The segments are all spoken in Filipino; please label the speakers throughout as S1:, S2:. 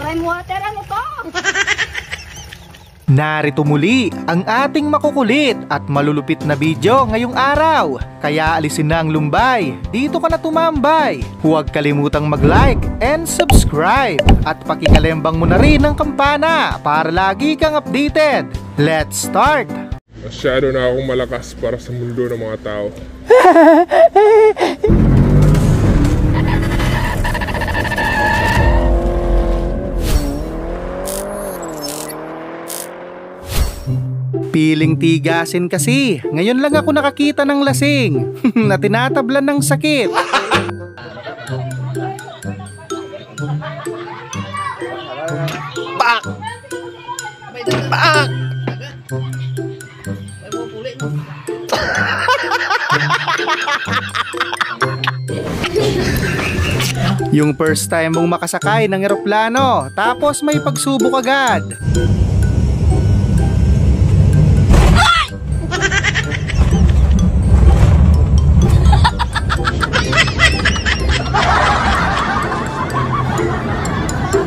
S1: Prime water, ano to?
S2: Narito muli ang ating makukulit at malulupit na video ngayong araw. Kaya alisin na ang lumbay, dito ka na tumambay. Huwag kalimutang mag-like and subscribe. At pakikalembang mo na rin ang kampana para lagi kang updated. Let's start!
S3: Masyado na akong malakas para sa mundo ng mga tao.
S2: Piling tigasin kasi. Ngayon lang ako nakakita ng lasing na tinatablan ng sakit. Pak! Pak! Yung first time mong makasakay ng eroplano, tapos may pagsubok agad.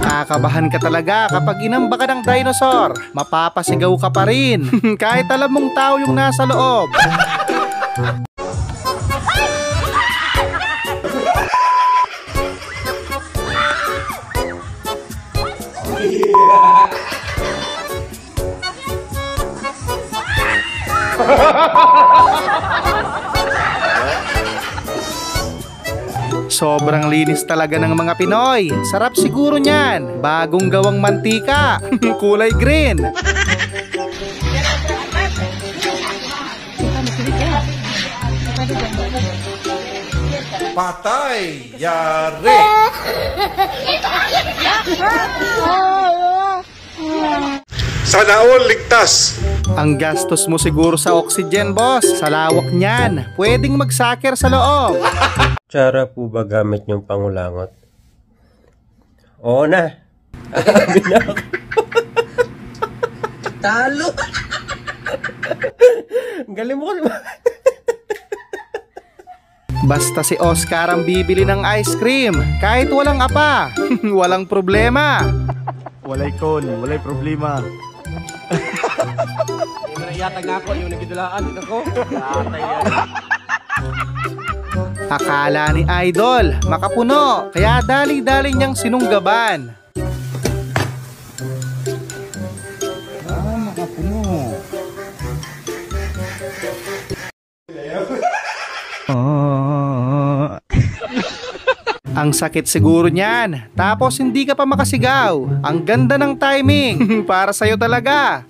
S2: Kakabahan ka talaga kapag inamba ka ng dinosaur. Mapapasigaw ka pa rin kahit alam mong tao yung nasa loob. Sobrang linis talaga ng mga Pinoy. Sarap siguro niyan. Bagong gawang mantika. Kulay green.
S4: Patay! Yari!
S3: Sana all ligtas!
S2: Ang gastos mo siguro sa oxygen, boss. Sa lawak niyan, pwedeng magsaker sa loob.
S5: Tsara po ba gamit yung pangulangot? Oo na. Talo. Galing mo ka.
S2: Basta si Oscar ang bibili ng ice cream, kahit walang apa, walang problema.
S6: Walay kon, walay problema.
S5: Hindi mo na yatag ako yung nagidulaan ako.
S2: Akala ni Idol, makapuno, kaya dali-dali niyang sinunggaban.
S6: Makapuno.
S2: Ang sakit siguro niyan, tapos hindi ka pa makasigaw. Ang ganda ng timing, para sa'yo talaga.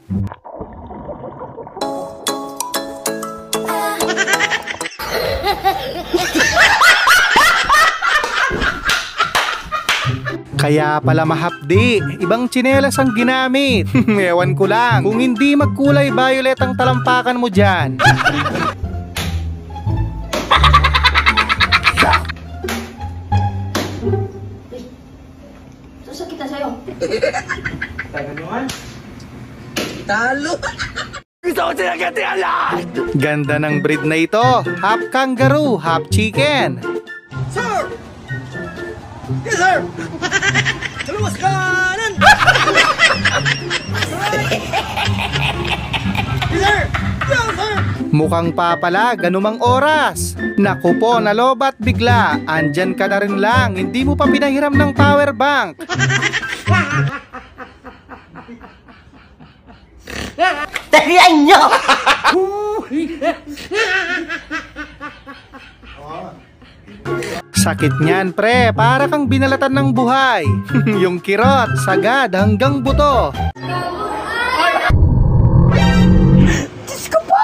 S2: Kaya pala mahapdi, ibang tsinelas ang ginamit. Ewan ko lang, kung hindi magkulay violet ang talampakan mo dyan.
S1: Susok kita sa'yo.
S5: Talo.
S2: Ganda ng breed na ito, half kangaroo, half chicken.
S4: Sir! Yes, sir! Kaluwas kanan! Yes, sir! Yes, sir!
S2: Mukhang papalag, anumang oras. Naku po, nalobat bigla. Andyan ka na rin lang, hindi mo pa pinahiram ng power bank.
S5: Tarihan nyo!
S2: Sakit niyan, pre, para kang binalatan ng buhay. Yung kirot, sagad hanggang buto.
S1: Diyos ko po!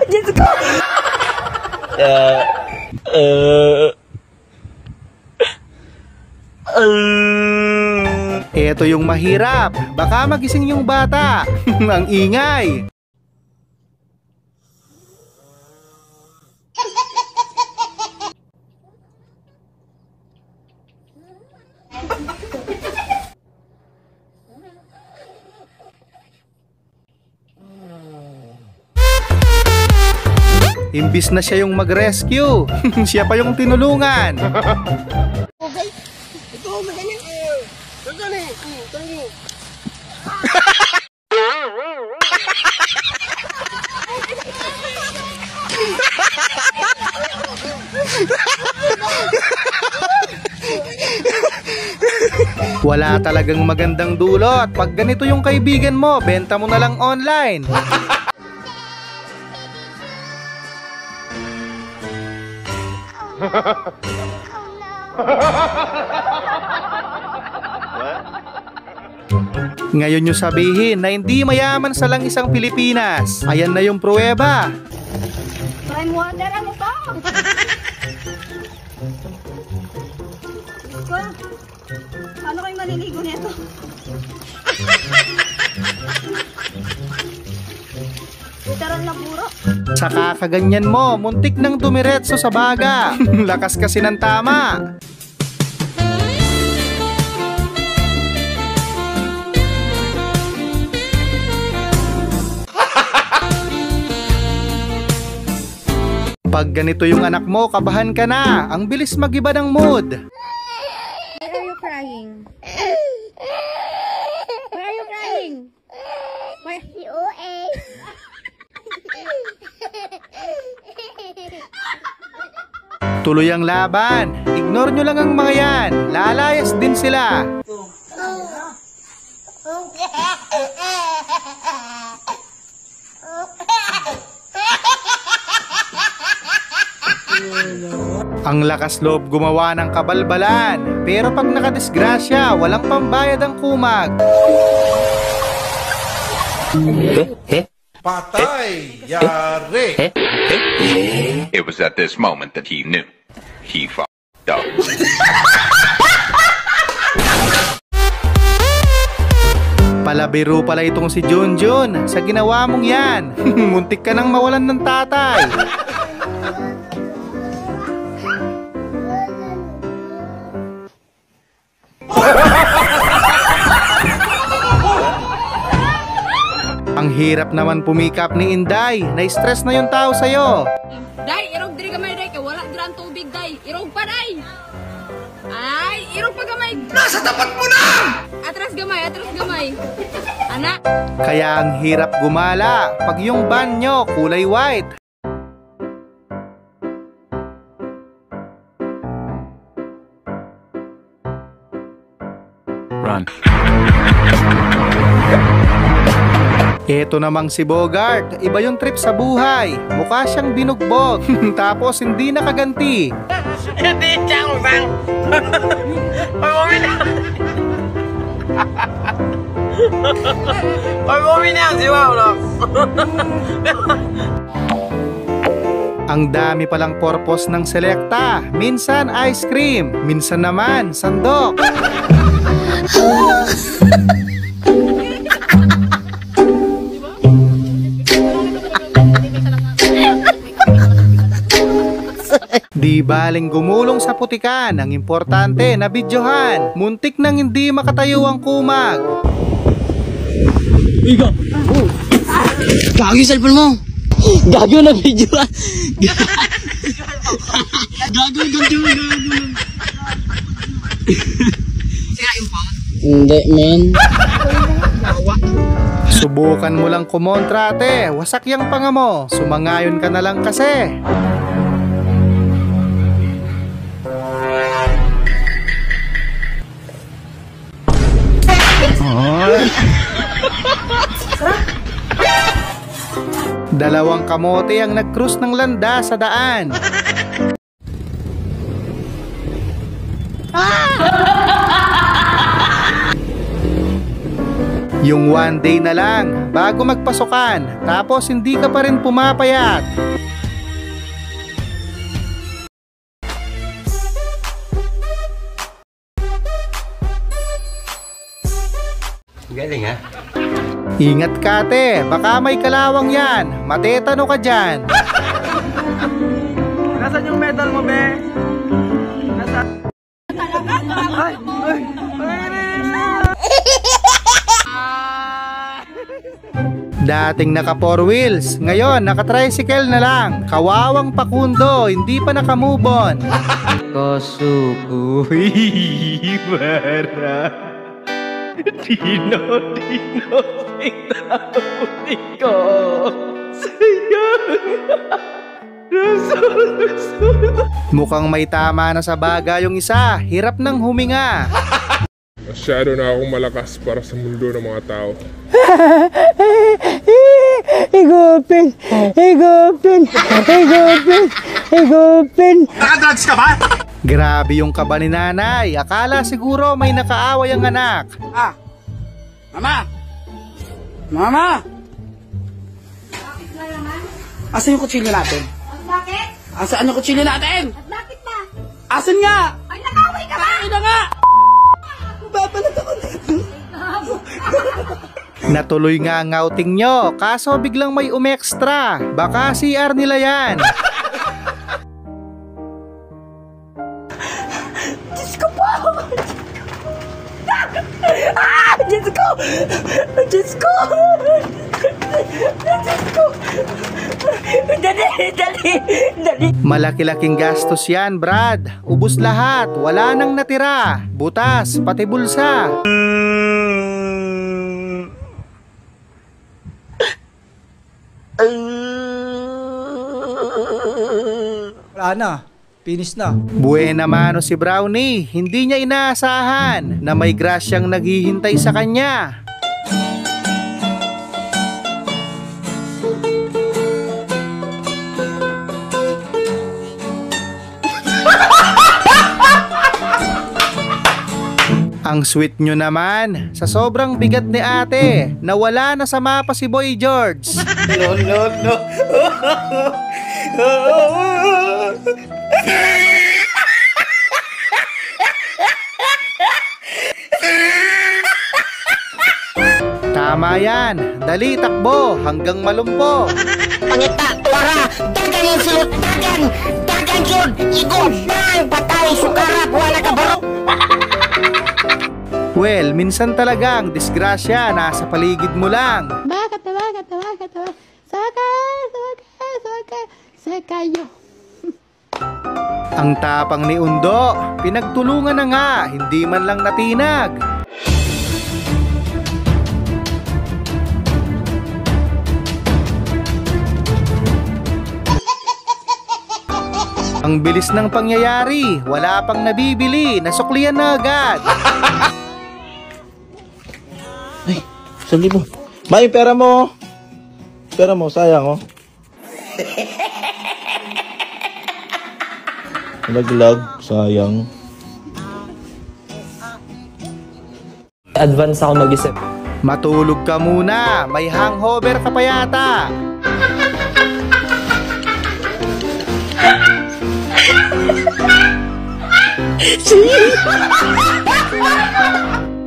S1: Diyos ko!
S2: Eto yung mahirap, baka magising yung bata. Ang ingay. Imbis na siya yung mag-rescue, siya pa yung tinulungan.
S4: Okay. Ito, magaling. Magaling. Tangin.
S2: Wala talagang magandang dulot. Pag ganito yung kaibigan mo, benta mo na lang online. Ngayon nyo sabihin na hindi mayaman sa langisang Pilipinas. Ayan na yung pruweba.
S1: Prime water, ano to? Diyos ko. Paano kayo maliligo nito? Literal na puro.
S2: Sa kakaganyan mo, muntik nang dumiretso sa baga. Lakas kasi ng tama. Pag ganito yung anak mo, kabahan ka na. Ang bilis mag-iba ng mood.
S1: Why are you crying? Why are you crying? Why?
S2: Tuloy ang laban. Ignore nyo lang ang mga yan. Lalayas din sila. Ang lakas loob gumawa ng kabalbalan. Pero pag nakadisgrasya, walang pambayad ang kumag.
S4: Patay. Yari.
S7: It was at this moment that he knew. He fucked up.
S2: Palabiro pala itong si Junjun. Sa ginawa mong yan, muntik ka nang mawalan ng tatay. Ang hirap naman pumikap ni Inday. Na-stress na yung tao sa'yo.
S8: Day, irog diri gamay day kay wala dirang tubig day. Irog pa day. Ay, irog pa gamay. Nasa tapat mo na. Atras gamay. Anak.
S2: Kaya ang hirap gumala pag yung banyo kulay white.
S6: Run.
S2: Eto namang si Bogart, iba yung trip sa buhay. Mukha siyang binugbog, tapos hindi nakaganti. Ang dami palang purpose ng selekta. Minsan ice cream, minsan naman sandok. Di baling gumulong sa putikan, ang importante na videohan. Muntik nang hindi makatayo ang kumag.
S9: Gago yung cellphone mo. Gago na video. Gago yung Hindi, men.
S2: Subukan mo lang kumontra, ate. Wasak yung panga mo. Sumangayon ka na lang kasi. Dalawang kamote ang nag-cruise ng landa sa daan. Yung one day na lang bago magpasukan, tapos hindi ka pa rin pumapayat.
S5: Galing ha?
S2: Ingat ka, ate, baka may kalawang yan. Matetano ka dyan.
S6: Nasaan yung medal mo, be? Nasaan? Ay!
S2: Dating naka 4 wheels, ngayon naka tricycle na lang. Kawawang Pakundo, hindi pa naka-move on.
S5: Kosukuy para Dino itauli ko
S2: Mukhang may tama na sa bagay yung isa, hirap ng huminga.
S3: Masyado na akong malakas para sa mundo ng mga tao.
S9: Higupin! Higupin! Higupin! Higupin!
S4: Nakadrugs ka ba?
S2: Grabe yung kaba ni nanay, akala siguro may nakaaway ang anak.
S6: Mama! Mama! Asan yung kutsilyo natin?
S8: Bakit?
S6: Asan yung kutsilyo natin?
S8: At bakit ba?
S6: Asan nga?
S8: Ay, nakaway ka ba?
S6: Ay na nga! Babalat ako dito.
S2: Natuloy nga ang outing nyo, kaso biglang may umextra. Baka CR nila yan.
S8: Diyos ko po! Ah! Diyos ko! Diyos ko! Diyos ko! Dali! Dali! Dali!
S2: Malaki-laking gastos yan, Brad. Ubus lahat, wala nang natira. Butas, pati bulsa.
S6: Wala na. Finish na.
S2: Buena mano si Brownie, hindi niya inaasahan na may grasyang naghihintay sa kanya. Ang sweet nyo naman, sa sobrang bigat ni ate, nawala na sa mapa si Boy George.
S6: No.
S2: Tama yan, dali takbo hanggang malumpo.
S9: Pangita, tuwara! Dagan yung silot! Dagan! Dagan yun! Igod! Bang! Patay! Sukarap! Wala ka barok!
S2: Well, minsan talagang disgrasya nasa paligid mo lang.
S1: Sakayo.
S2: Ang tapang ni Undo, pinagtulungan na nga, hindi man lang natinag. Ang bilis ng pangyayari, wala pang nabibili, nasuklian na agad.
S10: Ay, 1,000. May pera mo. Pera mo, sayang oh. Naglag, sayang.
S11: Advance ako mag-isip.
S2: Matulog ka muna, may hangover ka pa yata.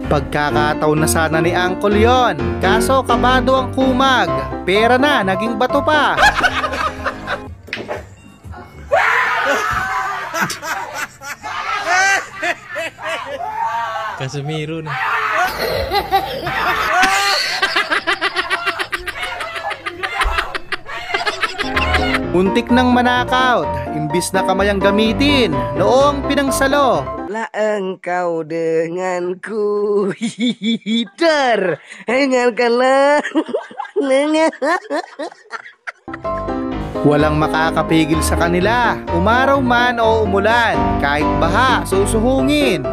S2: Pagkakataon na sana ni Uncle yon, kaso kabado ang kumag. Pera na, naging bato pa.
S11: Casemiro na.
S2: Muntik nang manakaut, imbis na kamay ang gamitin, noong pinangsalo.
S6: La engkau denganku, hider, hingalkanlah.
S2: Walang makakapigil sa kanila, umaraw man o umulan, kahit baha, susuhungin.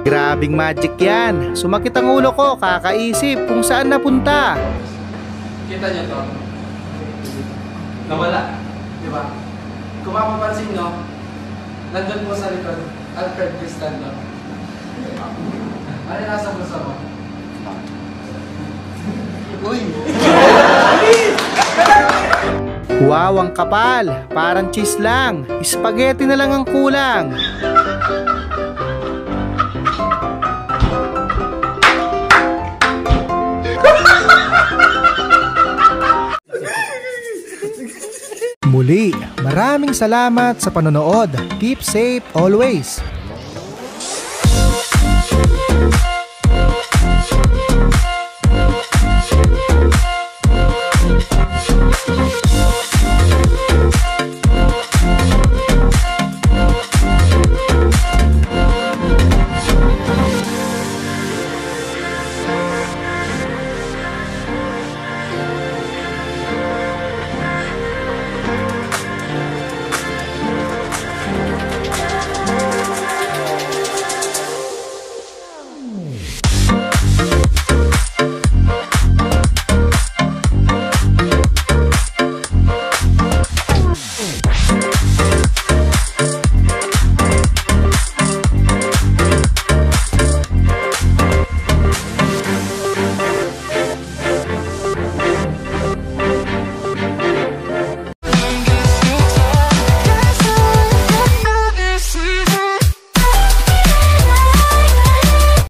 S2: Grabing magic yan. Sumakit ang ulo ko, kakaisip kung saan napunta.
S6: Kita niyo to? Nawala. Diba? Kung mapapansin nyo, nandun po sa likod, Alfred Cristando. Ano yung nasa puso mo? Uy!
S2: Wow, ang kapal. Parang cheese lang. Spaghetti na lang ang kulang. Muli, maraming salamat sa panonood. Keep safe always.